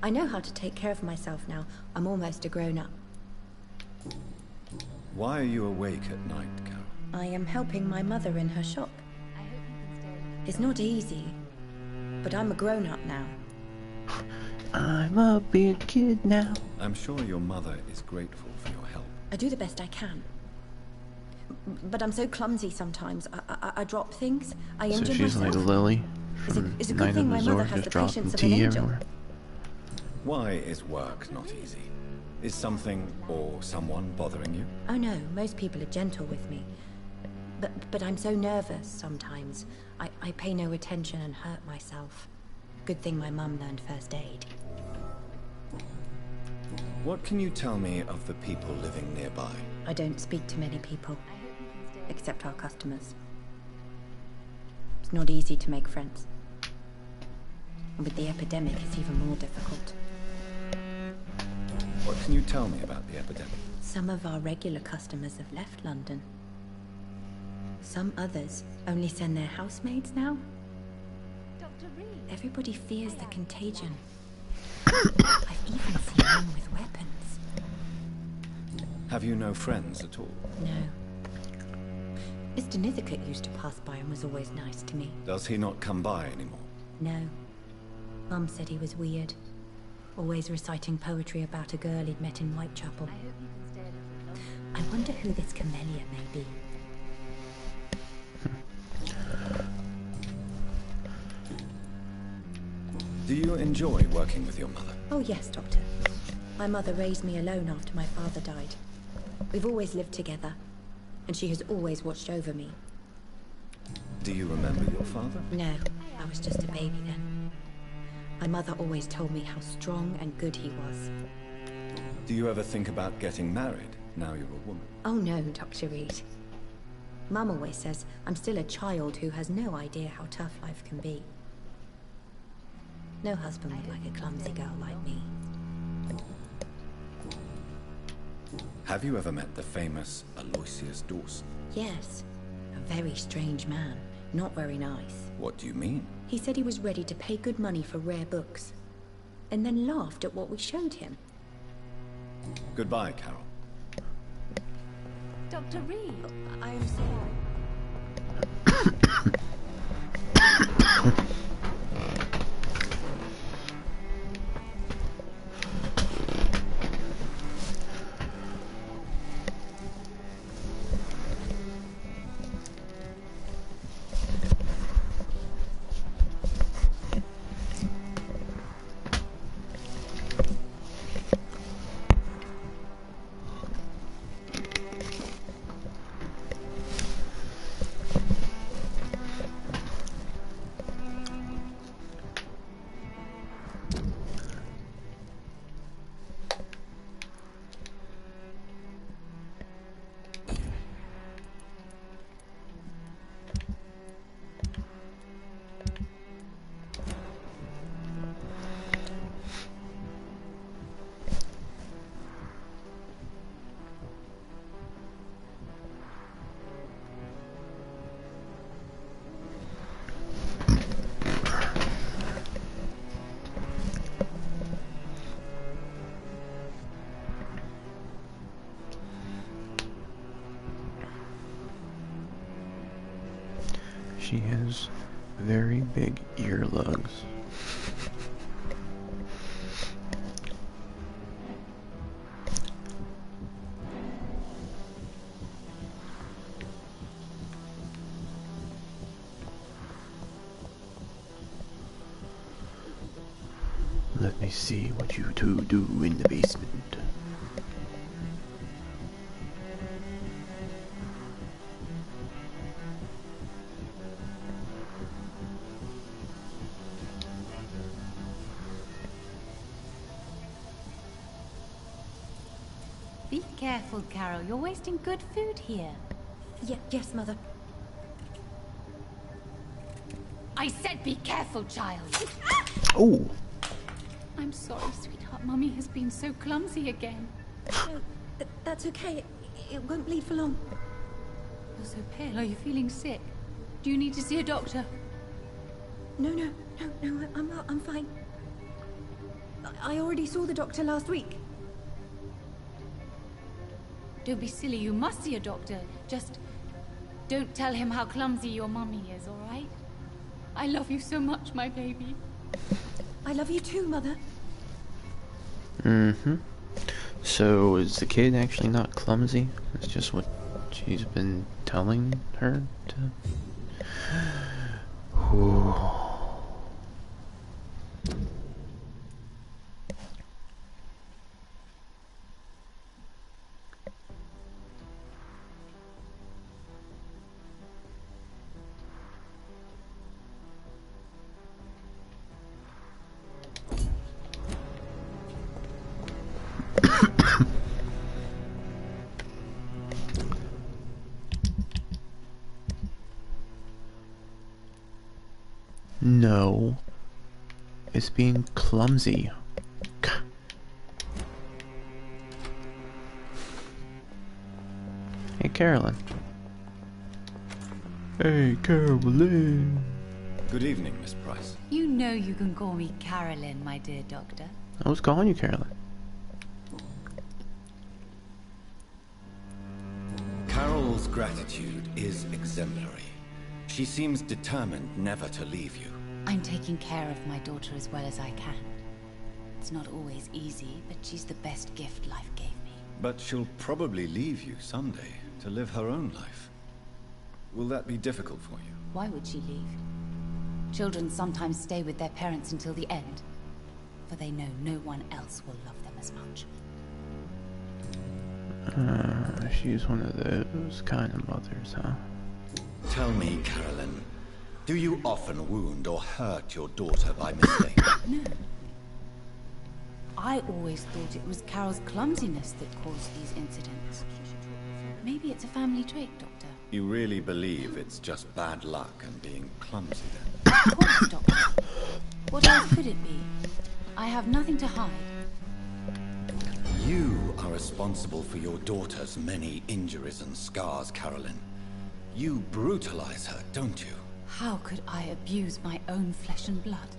I know how to take care of myself now. I'm almost a grown-up. Why are you awake at night, Carol? I am helping my mother in her shop. It's not easy, but I'm a grown-up now. I'm a big kid now. I'm sure your mother is grateful for your help. I do the best I can. But I'm so clumsy sometimes. I drop things. I So injure she's myself. like Lily from It's a good Night of thing the my mother Zord, has just the dropping patience of an tea angel. everywhere. Why is work not easy? Is something or someone bothering you? Oh no, most people are gentle with me. But I'm so nervous sometimes. I pay no attention and hurt myself. Good thing my mum learned first aid. What can you tell me of the people living nearby? I don't speak to many people, except our customers. It's not easy to make friends. And with the epidemic, it's even more difficult. What can you tell me about the epidemic? Some of our regular customers have left London. Some others only send their housemaids now. Everybody fears the contagion. I've even seen men with weapons. Have you no friends at all? No. Mr. Nithercote used to pass by and was always nice to me. Does he not come by anymore? No. Mum said he was weird. Always reciting poetry about a girl he'd met in Whitechapel. I wonder who this camellia may be. Do you enjoy working with your mother? Oh yes, Doctor. My mother raised me alone after my father died. We've always lived together, and she has always watched over me. Do you remember your father? No, I was just a baby then. My mother always told me how strong and good he was. Do you ever think about getting married, now you're a woman? Oh no, Dr. Reed. Mum always says I'm still a child who has no idea how tough life can be. No husband would like a clumsy girl like me. Have you ever met the famous Aloysius Dawson? Yes. A very strange man. Not very nice. What do you mean? He said he was ready to pay good money for rare books. And then laughed at what we showed him. Goodbye, Carol. Dr. Reed. I am sorry. She has very big earlugs. Let me see what you two do in the basement. Be careful, Carol. You're wasting good food here. Yes, Mother. I said be careful, child. Oh! I'm sorry, sweetheart. Mummy has been so clumsy again. No, that's okay. It won't bleed for long. You're so pale. Are you feeling sick? Do you need to see a doctor? No, I'm fine. I already saw the doctor last week. Don't be silly. You must see a doctor. Just Don't tell him how clumsy your mummy is, all right? I love you so much, my baby. I love you too, Mother. Mm-hmm. So, is the kid actually not clumsy? It's just what she's been telling her to... Ooh. No. It's being clumsy. Hey, Carolyn. Hey, Carolyn. Good evening, Miss Price. You know you can call me Carolyn, my dear doctor. I was calling you Carolyn. Carol's gratitude is exemplary. She seems determined never to leave you. I'm taking care of my daughter as well as I can. It's not always easy, but she's the best gift life gave me. But she'll probably leave you someday to live her own life. Will that be difficult for you? Why would she leave? Children sometimes stay with their parents until the end, for they know no one else will love them as much. She's one of those kind of mothers, huh? Tell me, Carolyn, do you often wound or hurt your daughter by mistake? No. I always thought it was Carol's clumsiness that caused these incidents. Maybe it's a family trait, Doctor. You really believe it's just bad luck and being clumsy then? Of course, Doctor. What else could it be? I have nothing to hide. You are responsible for your daughter's many injuries and scars, Carolyn. You brutalize her, don't you? How could I abuse my own flesh and blood?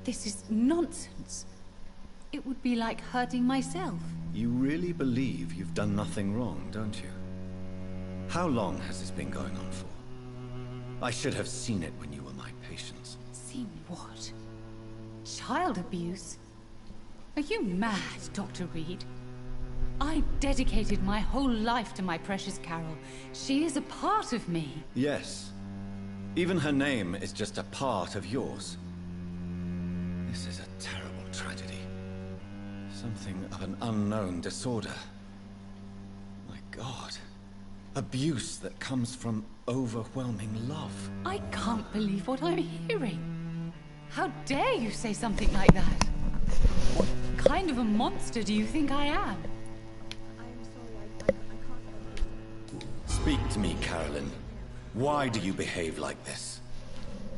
This is nonsense. It would be like hurting myself. You really believe you've done nothing wrong, don't you? How long has this been going on for? I should have seen it when you were my patients. Seen what? Child abuse? Are you mad, Dr. Reed? I dedicated my whole life to my precious Carol. She is a part of me. Yes. Even her name is just a part of yours. This is a terrible tragedy. Something of an unknown disorder. My God. Abuse that comes from overwhelming love. I can't believe what I'm hearing. How dare you say something like that? What kind of a monster do you think I am? Speak to me, Carolyn. Why do you behave like this?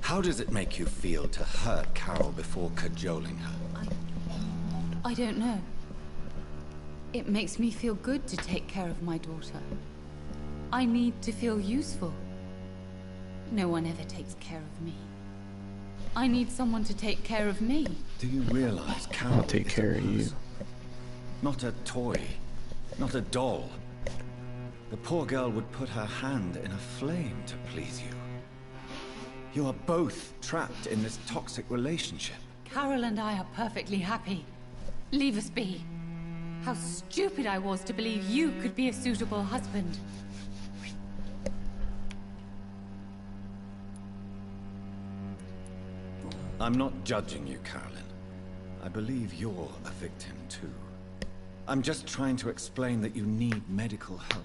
How does it make you feel to hurt Carol before cajoling her? I don't know. It makes me feel good to take care of my daughter. I need to feel useful. No one ever takes care of me. I need someone to take care of me. Do you realize Carol I'll take care of you. Not a toy, not a doll. The poor girl would put her hand in a flame to please you. You are both trapped in this toxic relationship. Carol and I are perfectly happy. Leave us be. How stupid I was to believe you could be a suitable husband. I'm not judging you, Carolyn. I believe you're a victim too. I'm just trying to explain that you need medical help.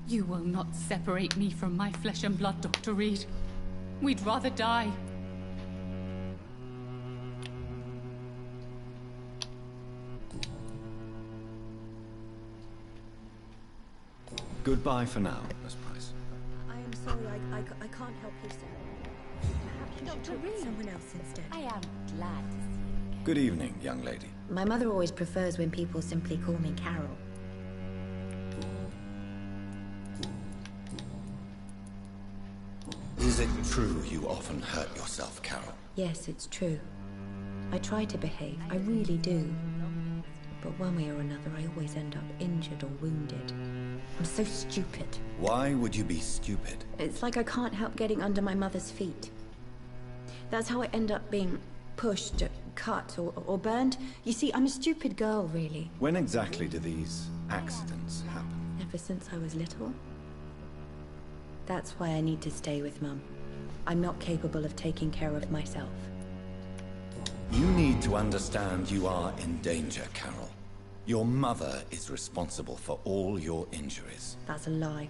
You will not separate me from my flesh and blood, Dr. Reed. We'd rather die. Goodbye for now, Miss Price. I am sorry, I can't help you, sir. Perhaps you should talk with someone else instead. I am glad to see you again. Good evening, young lady. My mother always prefers when people simply call me Carol. Is it true you often hurt yourself, Carol? Yes, it's true. I try to behave, I really do. But one way or another, I always end up injured or wounded. I'm so stupid. Why would you be stupid? It's like I can't help getting under my mother's feet. That's how I end up being pushed, cut, or burned. You see, I'm a stupid girl, really. When exactly do these accidents happen? Ever since I was little. That's why I need to stay with Mum. I'm not capable of taking care of myself. You need to understand you are in danger, Carol. Your mother is responsible for all your injuries. That's a lie.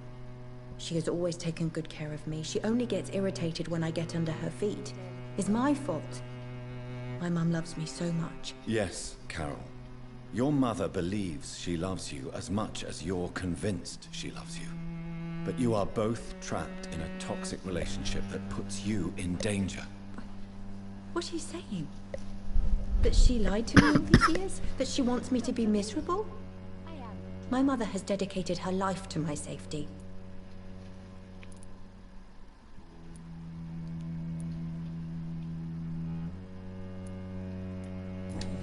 She has always taken good care of me. She only gets irritated when I get under her feet. It's my fault. My mum loves me so much. Yes, Carol. Your mother believes she loves you as much as you're convinced she loves you. But you are both trapped in a toxic relationship that puts you in danger. What are you saying? That she lied to me all these years? That she wants me to be miserable? My mother has dedicated her life to my safety.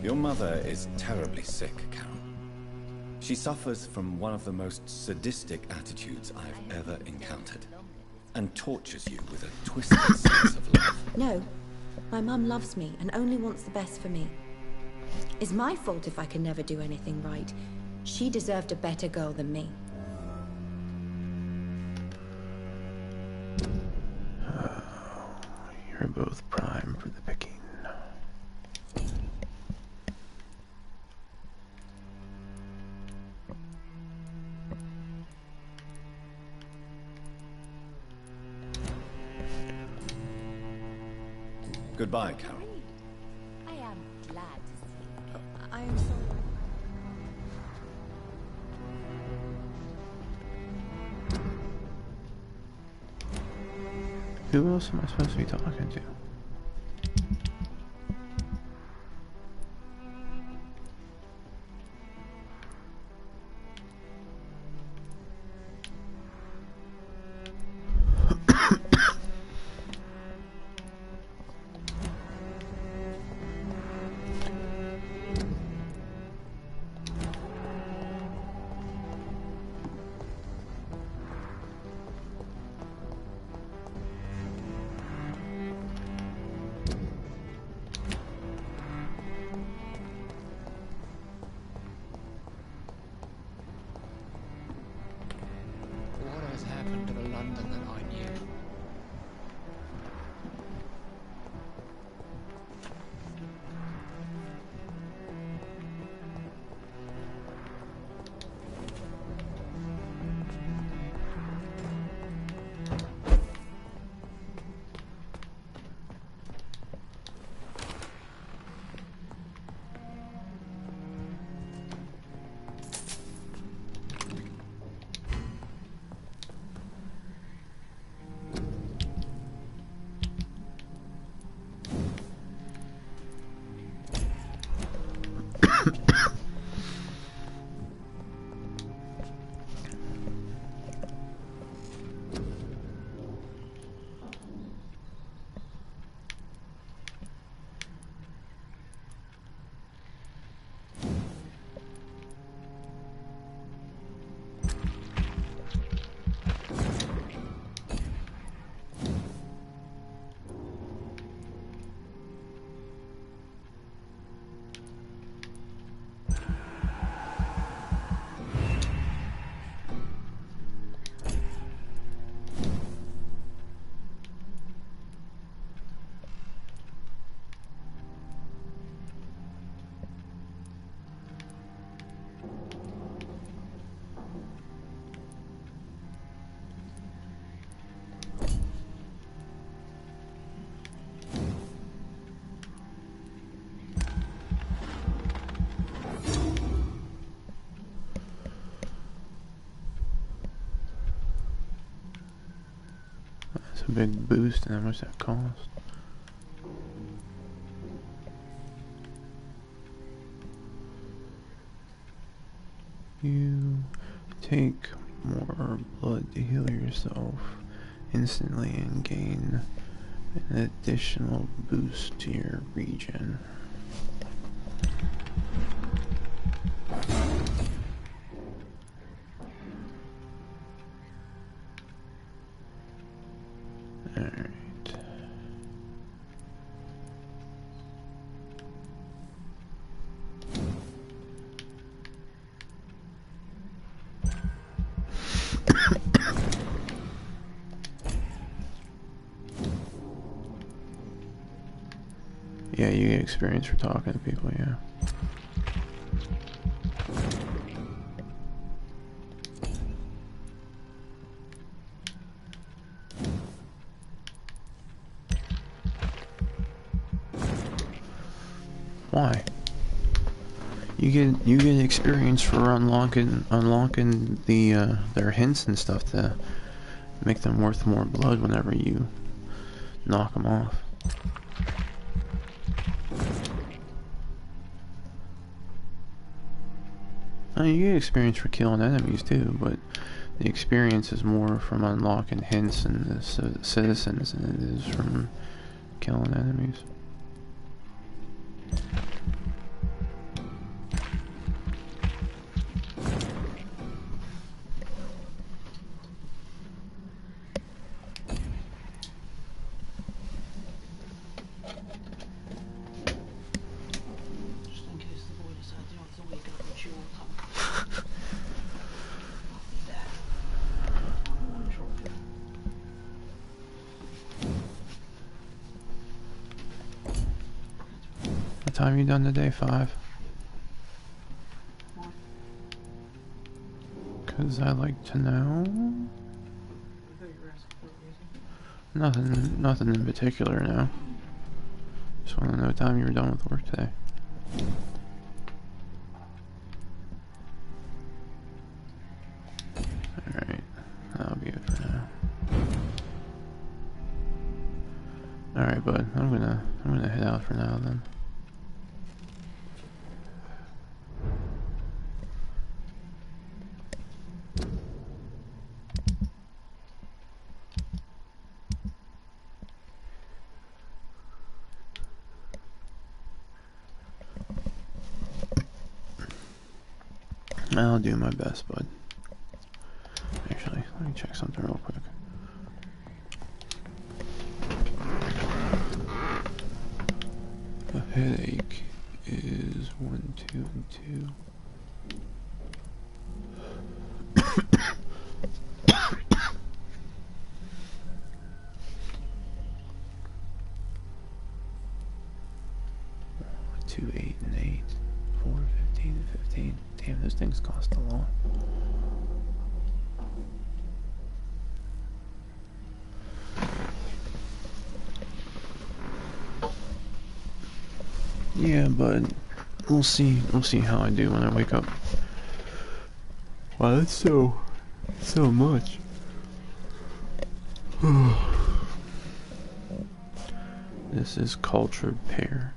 Your mother is terribly sick, Carol. She suffers from one of the most sadistic attitudes I've ever encountered, and tortures you with a twisted sense of love. No, my mum loves me and only wants the best for me. It's my fault if I can never do anything right. She deserved a better girl than me. You're both prime for the picking. Goodbye, Carol. I am glad to see you. I am sorry. Who else am I supposed to be talking to? What has happened to the London that I knew? That's a big boost, and how much that cost? You take more blood to heal yourself instantly and gain an additional boost to your regen. Yeah, you get experience for talking to people, yeah. Why? You get experience for unlocking the their hints and stuff to make them worth more blood whenever you knock them off. I mean, you get experience for killing enemies too, but the experience is more from unlocking hints and the citizens than it is from killing enemies. What time you done today? 5? Because I like to know. Nothing in particular now. Just want to know what time you were done with work today. Alright, that'll be it for now. Alright, bud, I'm gonna head out for now then. I'll do my best, bud. Actually, let me check something real quick. A headache is 1, 2, and 2. Two, 8, and 8. 4, 15, and 15. Damn, those things cost a lot. Yeah, but we'll see how I do when I wake up. Wow, that's so much. This is cultured pear.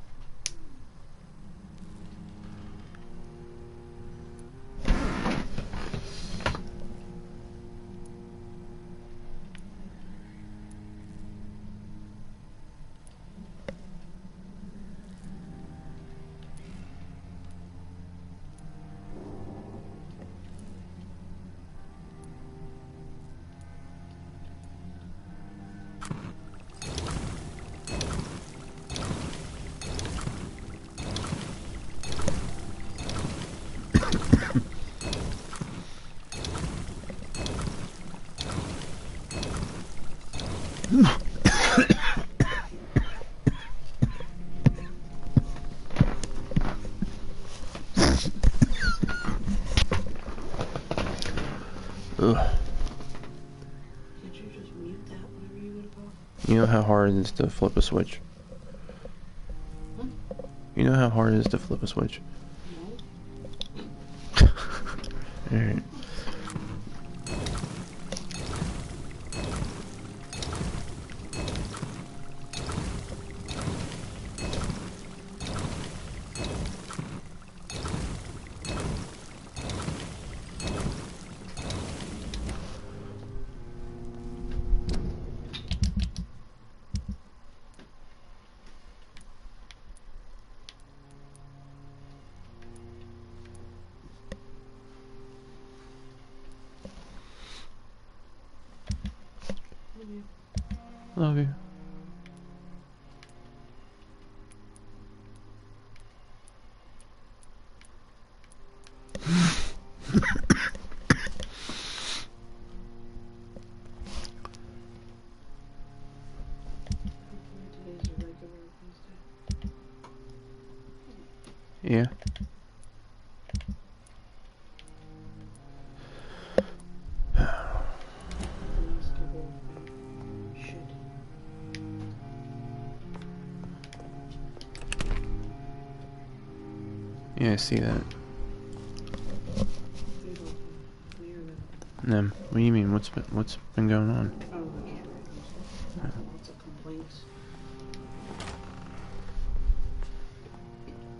Ugh. Can't you just mute that whenever you go to talk? You know how hard it is to flip a switch? Huh? You know how hard it is to flip a switch? No. Alright. Love you. Today's a regular Wednesday. Yeah. Yeah, I see that. No, what do you mean? What's been going on? Lots of complaints.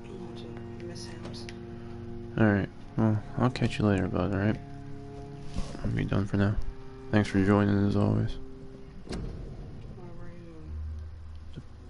Lots of mishaps. Alright, well, I'll catch you later, bud, alright? I'll be done for now. Thanks for joining as always.